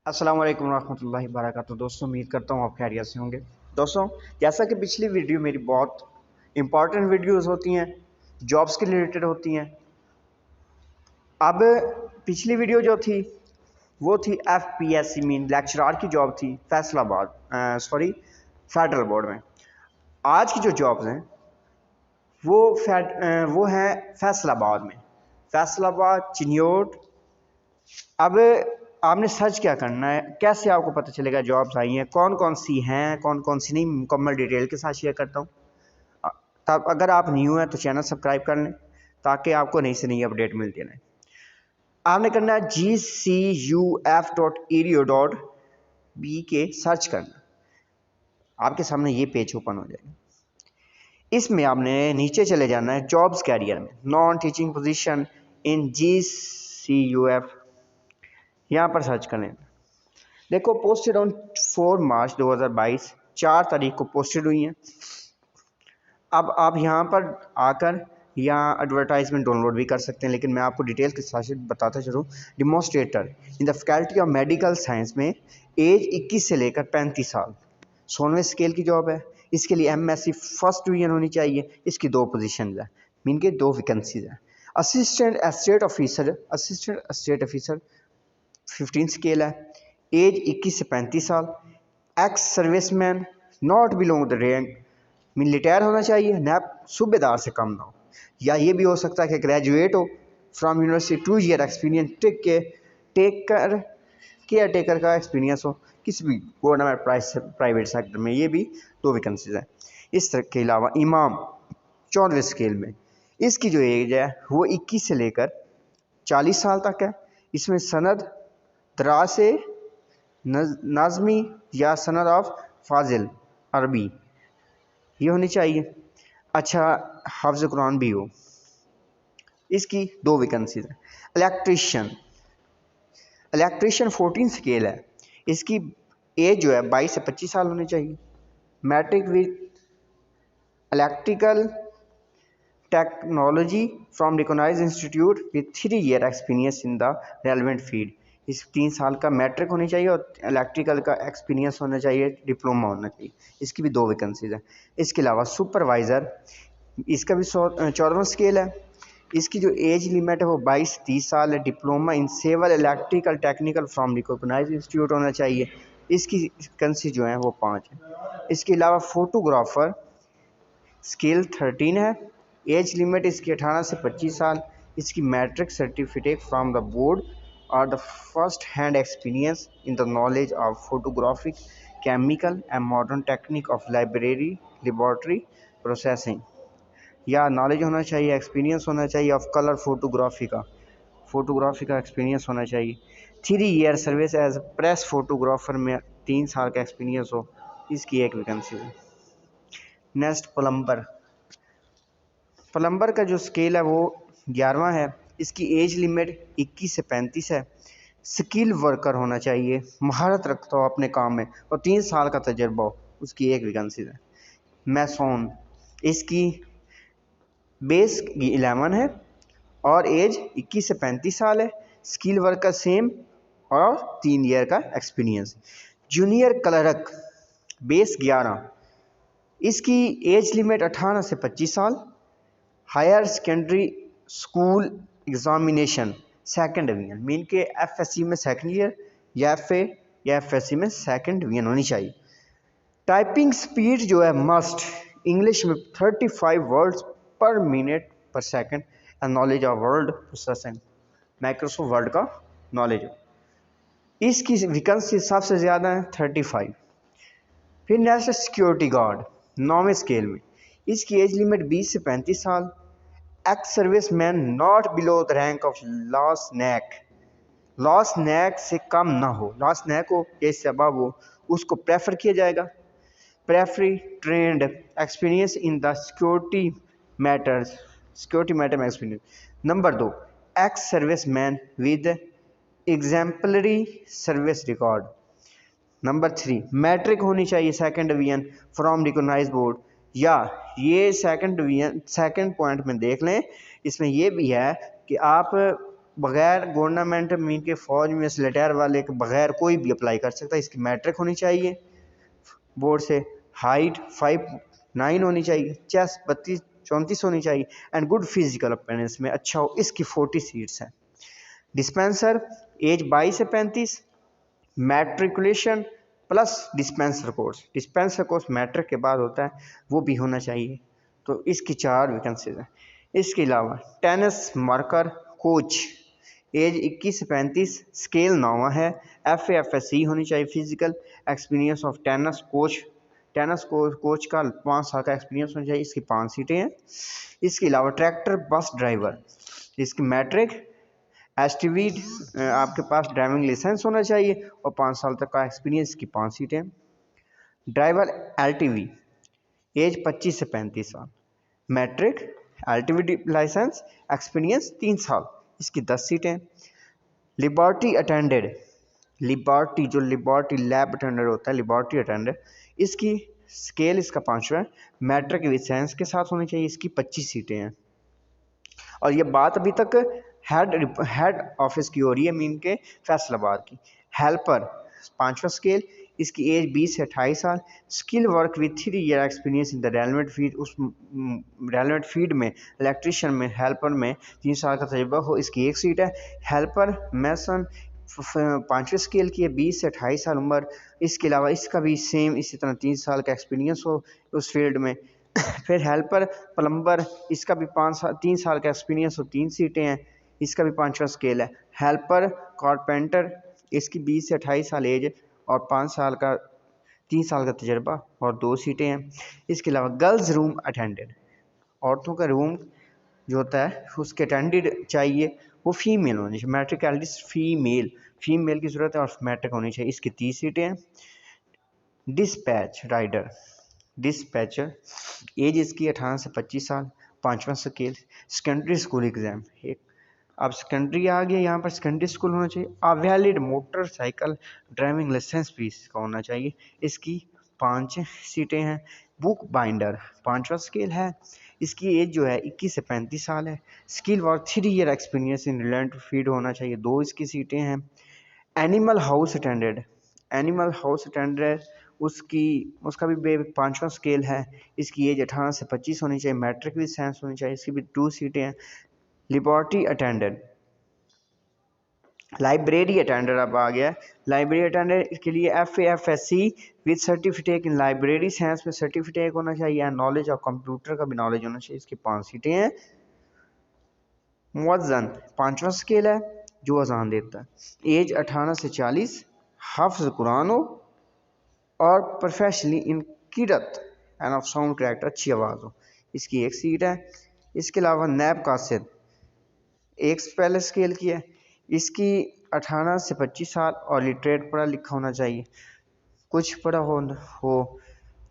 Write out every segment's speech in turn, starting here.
अस्सलाम वालेकुम रहमतुल्लाहि व बरकातुहू। दोस्तों, उम्मीद करता हूँ आप खैरियत से होंगे। दोस्तों, जैसा कि पिछली वीडियो मेरी बहुत इंपॉर्टेंट वीडियोस होती हैं, जॉब्स के रिलेटेड होती हैं। अब पिछली वीडियो जो थी वो थी FPSC मीन लेक्चरार की जॉब थी फैसलाबाद, फेडरल बोर्ड में। आज की जो जॉब्स हैं वो हैं फैसलाबाद में, फैसलाबाद, चिन्योट। अब आपने सर्च क्या करना है, कैसे आपको पता चलेगा जॉब्स आई हैं, कौन कौन सी हैं, कौन कौन सी नहीं, मुकम्मल डिटेल के साथ शेयर करता हूँ। तब अगर आप न्यू हैं तो चैनल सब्सक्राइब कर लें ताकि आपको नई से नई अपडेट मिलती रहे। आपने करना है gcuf.edu.b सर्च करना। आपके सामने ये पेज ओपन हो जाएगा। इसमें आपने नीचे चले जाना है जॉब्स कैरियर में, non teaching position in GCUF, यहाँ पर सर्च कर लेना। देखो, पोस्टेड ऑन 4 मार्च 2022, 4 तारीख को पोस्टेड हुई हैं। अब आप यहाँ पर आकर यहाँ एडवर्टाइजमेंट डाउनलोड भी कर सकते हैं, लेकिन मैं आपको डिटेल के साथ बताता चलूँ। Demonstrator in the faculty of medical science में एज 21 से लेकर 35 साल, 16वें स्केल की जॉब है। इसके लिए MSc फर्स्ट डिवीजन होनी चाहिए। इसकी 2 पोजीशन है, मीन के 2 वैकेंसीज हैं। असिस्टेंट एस्टेट ऑफिसर 15 स्केल है, एज 21 से 35 साल, ex serviceman not belong the rank, mean retire होना चाहिए, नैप सूबेदार से कम ना हो। या ये भी हो सकता है कि ग्रेजुएट हो from university, 2 year experience, care taker का एक्सपीरियंस हो किसी भी गवर्नमेंट प्राइवेट सेक्टर में। ये भी 2 वैकेंसीज हैं। इस तरह के अलावा इमाम 14वें स्केल में, इसकी जो एज है वो 21 से लेकर 40 साल तक है। इसमें सनद दरा से नाज़मी या सनद ऑफ फाजिल अरबी ये होनी चाहिए। अच्छा, हाफ़िज़ कुरान भी हो। इसकी 2 वैकेंसीज हैं। इलेक्ट्रीशियन 14 स्केल है। इसकी एज जो है 22 से 25 साल होनी चाहिए। Matric with electrical technology from recognised institute with 3 year experience in the relevant field. इस 3 साल का मैट्रिक होनी चाहिए और इलेक्ट्रिकल का एक्सपीरियंस होना चाहिए, डिप्लोमा होना चाहिए। इसकी भी 2 वैकेंसीज हैं। इसके अलावा सुपरवाइज़र, इसका भी 14वां स्केल है। इसकी जो एज लिमिट है वो 22 से 30 साल है। Diploma in civil electrical technical from recognised institute होना चाहिए। इसकी वैकेंसी जो है वो 5 है। इसके अलावा फोटोग्राफर स्केल 13 है। एज लिमिट इसकी 18 से 25 साल। इसकी matric certificate from the board और the first hand experience in the knowledge of photographic, chemical and modern technique of laboratory processing, या नॉलेज होना चाहिए, एक्सपीरियंस होना चाहिए ऑफ कलर फोटोग्राफी का एक्सपीरियंस होना चाहिए। 3 year service as press photographer में 3 साल का एक्सपीरियंस हो। इसकी 1 वैकेंसी है। नेक्स्ट, प्लम्बर का जो स्केल है वो 11वां है। इसकी एज लिमिट 21 से 35 है। स्किल वर्कर होना चाहिए, महारत रखता हो अपने काम में और 3 साल का तजर्बा हो। उसकी 1 वैकेंसी है। मैसोन, इसकी बेस 11 है और एज 21 से 35 साल है। स्किल वर्कर सेम और 3 ईयर का एक्सपीरियंस। जूनियर क्लर्क बेस 11, इसकी एज लिमिट 18 से 25 साल। Higher secondary school examination 2nd division, mean के FSC में 2nd ईयर या FA या FSC में 2nd डिवीजन होनी चाहिए। टाइपिंग स्पीड जो है मस्ट, इंग्लिश में 35 words per minute per second and knowledge of word processing, Microsoft Word का नॉलेज हो। इसकी वैकेंसी सबसे ज़्यादा है 35। फिर नेक्स्ट सिक्योरिटी गार्ड 9वें स्केल में, इसकी एज लिमिट 20 से 35 साल। Ex service man not below the rank of lance naik से कम ना हो, लॉस नैक हो या सबब हो, उसको प्रेफर किया जाएगा। Preferably trained experience in the security matter में experience. Number 2, ex service man with exemplary service record. Number 3, matric होनी चाहिए 2nd division from recognise board, या ये 2nd डिवीजन 2nd पॉइंट में देख लें। इसमें यह भी है कि आप बगैर गवर्नमेंट मीन के फौज में रिटायर वाले के बगैर कोई भी अप्लाई कर सकता है। इसकी मैट्रिक होनी चाहिए बोर्ड से, हाइट 5'9" होनी चाहिए, चेस्ट 32-34 होनी चाहिए एंड गुड फिजिकल अपीयरेंस में अच्छा हो। इसकी 40 सीट्स हैं। डिस्पेंसर एज 22 से 35, matriculation plus dispenser course matric के बाद होता है, वो भी होना चाहिए। तो इसकी 4 वैकेंसीज हैं। इसके अलावा टेनिस मार्कर कोच एज 21 से 35, स्केल 9 है, FA/FSC होनी चाहिए, physical experience of tennis coach का 5 साल का एक्सपीरियंस होना चाहिए। इसकी 5 सीटें हैं। इसके अलावा ट्रैक्टर बस ड्राइवर, इसकी मैट्रिक STV आपके पास ड्राइविंग लाइसेंस होना चाहिए और 5 साल तक का एक्सपीरियंस की 5 सीटें। ड्राइवर LTV एज 25 से 35 साल, मैट्रिक LTV लाइसेंस एक्सपीरियंस 3 साल, इसकी 10 सीटें। Liberty attended, liberty lab attended होता है, लिबर्टी अटेंडेड, इसकी स्केल इसका 5वां है, मैट्रिक लाइसेंस के साथ होनी चाहिए, इसकी 25 सीटें हैं। और ये बात अभी तक हेड ऑफिस की हो रही है, मीन के फैसलाबाद की। हेल्पर 5वां स्केल, इसकी एज 20 से 28 साल, skill work with 3 year experience in the relevant field, उस रेलेवेंट फील्ड में इलेक्ट्रीशियन में हेल्पर में 3 साल का तजुर्बा हो, इसकी 1 सीट है। हेल्पर मैसन 5वें स्केल की है, 20 से 28 साल उम्र, इसके अलावा इसका भी सेम इसी तरह 3 साल का एक्सपीरियंस हो उस फील्ड में। फिर हेल्पर प्लम्बर, इसका भी 3 साल का एक्सपीरियंस हो, 3 सीटें हैं, इसका भी 5वां स्केल है। हेल्पर कारपेंटर, इसकी 20 से 28 साल एज और 3 साल का तजर्बा और 2 सीटें हैं। इसके अलावा गर्ल्स रूम अटेंडेंट, औरतों का रूम जो होता है उसके अटेंडेंट चाहिए, वो फीमेल होनी चाहिए, मैट्रिक एलिस्ट फीमेल की ज़रूरत है और मैट्रिक होनी चाहिए, इसकी 30 सीटें हैं। डिस्पैचर एज इसकी 18 से 25 साल, 5वां स्केल। सेकेंडरी स्कूल एग्ज़ाम, एक अब सेकेंडरी आ गया, यहाँ पर सेकेंडरी स्कूल होना चाहिए। वैलिड मोटरसाइकिल ड्राइविंग लाइसेंस भी इसका होना चाहिए, इसकी 5 सीटें हैं। बुक बाइंडर 5वां स्केल है, इसकी एज जो है 21 से 35 साल है, स्किल वर्क 3 ईयर एक्सपीरियंस इन रिलेवेंट फील्ड होना चाहिए, 2 इसकी सीटें हैं। एनिमल हाउस अटेंडेंट उसका भी 5वां स्केल है, इसकी एज 18 से 25 होनी चाहिए, मैट्रिक भी साइंस होनी चाहिए, इसकी भी 2 सीटें हैं। लिबर्टी अटेंडेंट, लाइब्रेरी अटेंडेंट अब आ गया। लाइब्रेरी अटेंडेंट इसके लिए FA/FSC with certificate in library science में सर्टिफिकेट होना चाहिए, नॉलेज ऑफ कंप्यूटर का भी नॉलेज होना चाहिए, इसकी 5 सीटें हैं। मुअज्जन 5वां स्केल है, जो अजान देता है, एज 18 से 40, हाफ्ज कुरान हो और professionally in Kirat end of sound tractor, अच्छी आवाज़ हो, इसकी 1 सीट है। इसके अलावा नैब कासिद एक पहले स्केल की है, इसकी 18 से 25 साल और लिटरेट पढ़ा लिखा होना चाहिए, कुछ पढ़ा हो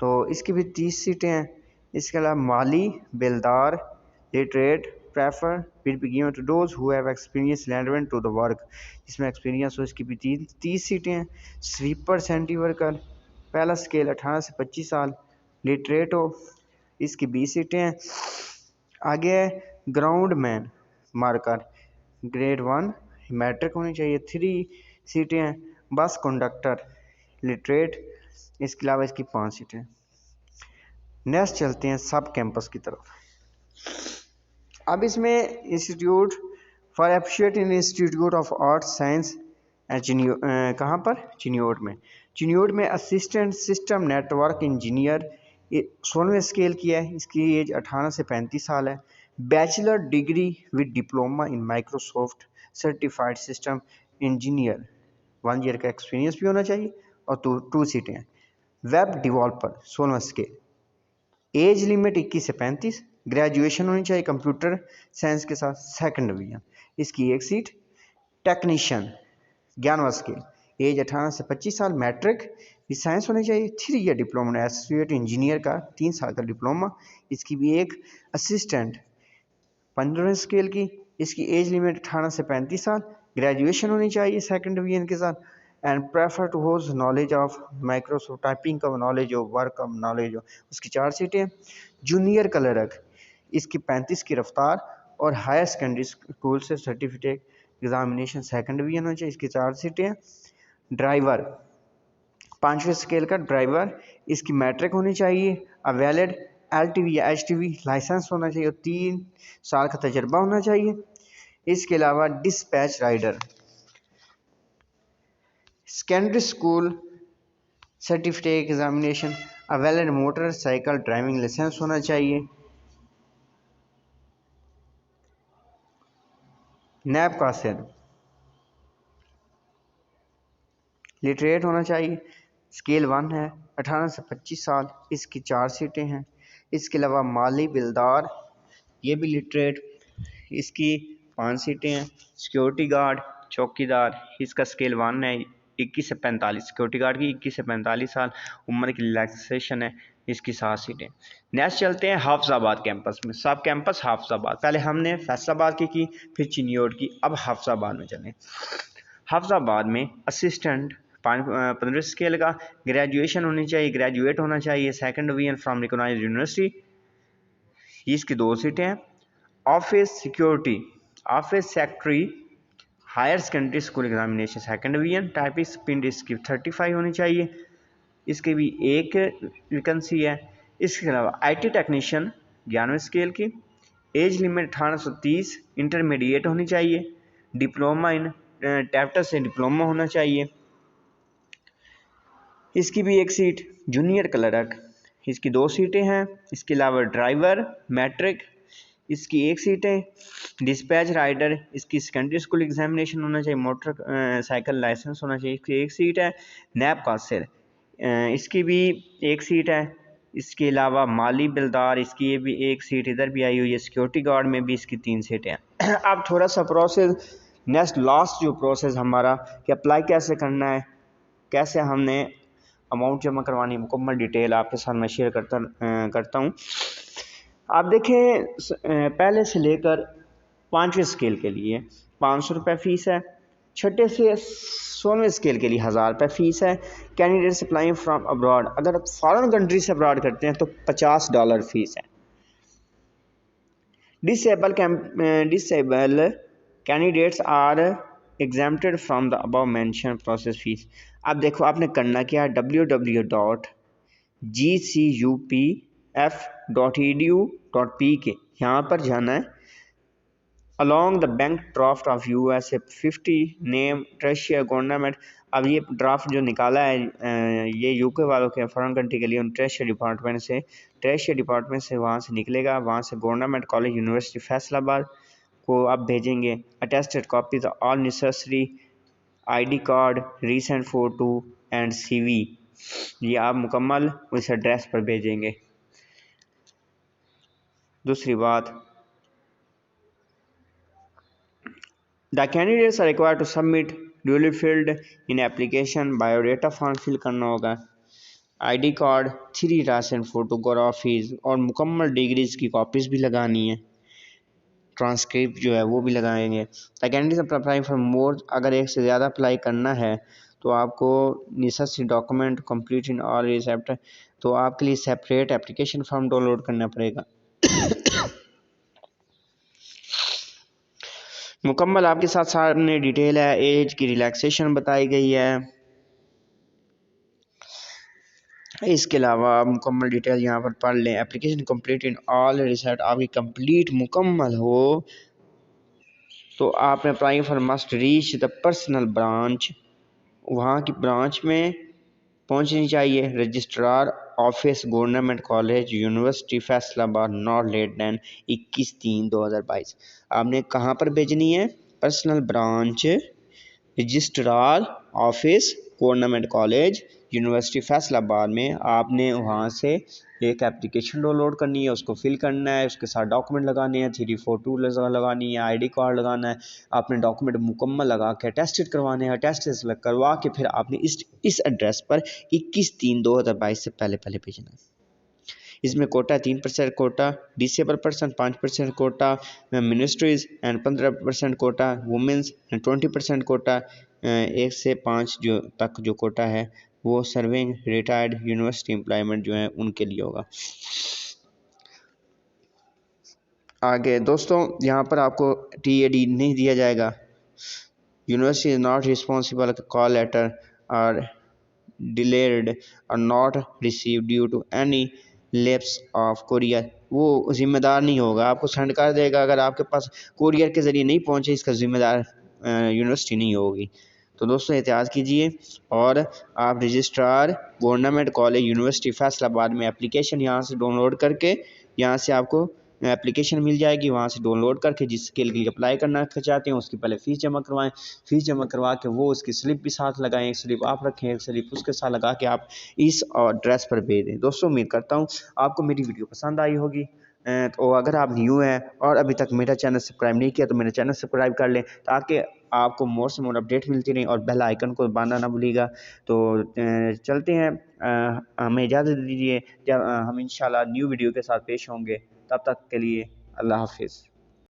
तो इसकी भी 30 सीटें हैं। इसके अलावा माली बेलदार literate prefer will be given to those who have experience relevant to the work, इसमें एक्सपीरियंस हो, इसकी भी 30 सीटें हैं। स्वीपर सेंट्री वर्कर पहला स्केल 18 से 25 साल, लिटरेट हो, इसकी 20 सीटें हैं। आगे ground man marker grade 1 matric होनी चाहिए, 3 सीटें हैं। बस कंडक्टर लिटरेट, इसके अलावा इसकी 5 सीटें। नेक्स्ट चलते हैं सब कैंपस की तरफ। अब इसमें institute for appreciate in institute of art science कहाँ पर, चिन्योट में असिस्टेंट सिस्टम नेटवर्क इंजीनियर 16वें स्केल की है, इसकी एज 18 से 35 साल है। Bachelor degree with diploma in Microsoft certified system engineer, 1 year का एक्सपीरियंस भी होना चाहिए और 2 सीटें हैं। वेब डेवलपर 16वां स्केल, एज लिमिट 21 से 35, ग्रेजुएशन होनी चाहिए कंप्यूटर साइंस के साथ, 2nd डिवीजन, इसकी 1 सीट। टेक्नीशियन 11वां स्केल, एज 18 से 25 साल, मैट्रिक भी साइंस होनी चाहिए, 3 ईयर डिप्लोमा एसोसिएट इंजीनियर का 3 साल का डिप्लोमा, इसकी भी 1। असिस्टेंट 15वें स्केल की, इसकी एज लिमिट 18 से 35 साल, ग्रेजुएशन होनी चाहिए 2nd डिवीजन के साथ and prefer to hold knowledge of Microsoft typing का नॉलेज हो, वर्क का नॉलेज हो, उसकी 4 सीटें। जूनियर क्लर्क, इसकी 35 की रफ्तार और हायर सेकेंडरी स्कूल से सर्टिफिकेट एग्जामिनेशन सेकंड डिवीजन होना चाहिए, इसकी 4 सीटें हैं। ड्राइवर 5वें स्केल का ड्राइवर, इसकी मैट्रिक होनी चाहिए, अ वैलिड LTV या HTV लाइसेंस होना चाहिए और 3 साल का तजर्बा होना चाहिए। इसके अलावा dispatch rider, secondary school certificate examination, a valid motorcycle driving licence होना चाहिए। नैब कासिर लिटरेट होना चाहिए, स्केल 1 है, 18 से 25 साल, इसकी 4 सीटें हैं। इसके अलावा माली बिलदार, ये भी लिटरेट, इसकी 5 सीटें हैं। सिक्योरिटी गार्ड चौकीदार, इसका स्केल 1 है, 21 से 45, सिक्योरिटी गार्ड की 21 से 45 साल उम्र की रिलैक्सेशन है, इसकी 7 सीटें। नेक्स्ट चलते हैं हाफिजाबाद कैंपस में। सब कैंपस हाफिजाबाद, पहले हमने फैसलाबाद की फिर चिन्योट की, अब हाफिजाबाद में चलें। हाफिजाबाद में असिस्टेंट 15 स्केल का, ग्रेजुएशन होनी चाहिए, ग्रेजुएट होना चाहिए, second division from recognised university, इसकी 2 सीटें हैं। Office security, office secretary, higher secondary school examination second division, typing speed इसकी 35 होनी चाहिए, इसकी भी 1 वैकेंसी है। इसके अलावा IT टेक्नीशियन 11वें स्केल की, एज लिमिट 1830, इंटरमीडिएट होनी चाहिए, डिप्लोमा इन टैप्टर से डिप्लोमा होना चाहिए, इसकी भी 1 सीट। जूनियर क्लर्क, इसकी 2 सीटें हैं। इसके अलावा ड्राइवर मैट्रिक, इसकी 1 सीट है। डिस्पैच राइडर, इसकी सेकेंडरी स्कूल एग्जामिनेशन होना चाहिए, मोटर साइकिल लाइसेंस होना चाहिए, इसकी 1 सीट है। नैब कासिर, इसकी भी 1 सीट है। इसके अलावा माली बिलदार, इसकी ये भी 1 सीट इधर भी आई हुई है। सिक्योरिटी गार्ड में भी इसकी 3 सीटें हैं। अब थोड़ा सा प्रोसेस, नेक्स्ट लास्ट जो प्रोसेस हमारा कि अप्लाई कैसे करना है, कैसे हमने अमाउंट जमा करवानी, मुकम्मल डिटेल आपके साथ मैं शेयर करता हूँ। आप देखें, पहले से लेकर 5वें स्केल के लिए 500 रुपये फ़ीस है, छठे से 16वें स्केल के लिए 1000 रुपये फ़ीस है। कैंडिडेट्स अप्लाइंग फ्रॉम अब्रॉड, अगर आप फॉरेन कंट्री से अब्रॉड करते हैं तो $50 फ़ीस है। Disable candidates are exempted from the above mention process fees. अब देखो आपने करना क्या, www.gcupf.edu.pk यहाँ पर जाना है। Along the bank draft of USA 50 name treasurer government. अब ये ड्राफ्ट जो निकाला है ये UK वालों के, फॉरेन कंट्री के लिए, उन ट्रेशियर डिपार्टमेंट से वहाँ से निकलेगा, वहाँ से गवर्नमेंट कॉलेज यूनिवर्सिटी फैसलाबाद को आप भेजेंगे। Attested copies all necessary ID card, recent photo and CV, ये आप मुकम्मल उस एड्रेस पर भेजेंगे। दूसरी बात, the candidates are required to submit duly filled in application biodata form fill करना होगा, ID कार्ड, 3 रीसेंट फोटोग्राफीज और मुकम्मल डिग्रीज की कॉपीज़ भी लगानी है, ट्रांसक्रिप्ट जो है वो भी लगाएंगे। The candidates apply for more, अगर एक से ज़्यादा अप्लाई करना है तो आपको necessary document complete in all receipt, तो आपके लिए सेपरेट एप्लीकेशन फॉर्म डाउनलोड करना पड़ेगा। मुकम्मल आपके साथ सामने डिटेल है, एज की रिलैक्सेशन बताई गई है। इसके अलावा मुकम्मल डिटेल यहाँ पर पढ़ लें। Application complete in all respect, आपकी कंप्लीट मुकम्मल हो तो आपने apply for must reach the personal branch, वहाँ की ब्रांच में पहुँचनी चाहिए। Registrar office government college university Faisalabad not late than 21/3/2022। आपने कहाँ पर भेजनी है, personal branch, registrar office government college university Faisalabad में। आपने वहाँ से एक एप्लीकेशन डाउनलोड करनी है, उसको फिल करना है, उसके साथ डॉक्यूमेंट लगाने हैं, 3 फोटो लगानी है, ID कार्ड लगाना है। आपने डॉक्यूमेंट मुकम्मल लगा के अटेस्टेड करवाने हैं, अटेस्टेड करवा के फिर आपने इस एड्रेस पर 21/3/2022 से पहले भेजना है। इसमें quota 3% quota, disable person 5% quota, ministries and 15% quota, women's and 20% quota, 1 से 5 जो तक जो कोटा है वो सर्विंग रिटायर्ड यूनिवर्सिटी एम्प्लॉयमेंट जो है उनके लिए होगा। आगे दोस्तों, यहाँ पर आपको TAD नहीं दिया जाएगा, university is not responsible call letter और delayed or not received due to any lapse of courier, वो जिम्मेदार नहीं होगा, आपको सेंड कर देगा। अगर आपके पास कोरियर के ज़रिए नहीं पहुंचे, इसका जिम्मेदार यूनिवर्सिटी नहीं होगी। तो दोस्तों एहतियात कीजिए। और आप registrar government college university Faisalabad में एप्लीकेशन यहाँ से डाउनलोड करके, यहाँ से आपको एप्लीकेशन मिल जाएगी, वहाँ से डाउनलोड करके जिस स्किल के लिए अप्लाई करना चाहते हैं उसकी पहले फ़ीस जमा करवाएं। फ़ीस जमा करवा के वो उसकी स्लिप भी साथ लगाएं, एक स्लिप आप रखें, एक स्लिप उसके साथ लगा के आप इस एड्रेस पर भेज दें। दोस्तों उम्मीद करता हूँ आपको मेरी वीडियो पसंद आई होगी। तो अगर आप न्यू हैं और अभी तक मेरा चैनल सब्सक्राइब नहीं किया तो मेरा चैनल सब्सक्राइब कर लें, ताकि आपको मोर से मोर अपडेट मिलती रही, और बेल आइकन को दबाना ना भूलिएगा। तो चलते हैं, हमें इजाज़त दीजिए, जब हम इंशाल्लाह न्यू वीडियो के साथ पेश होंगे। तब तक के लिए अल्लाह हाफिज़।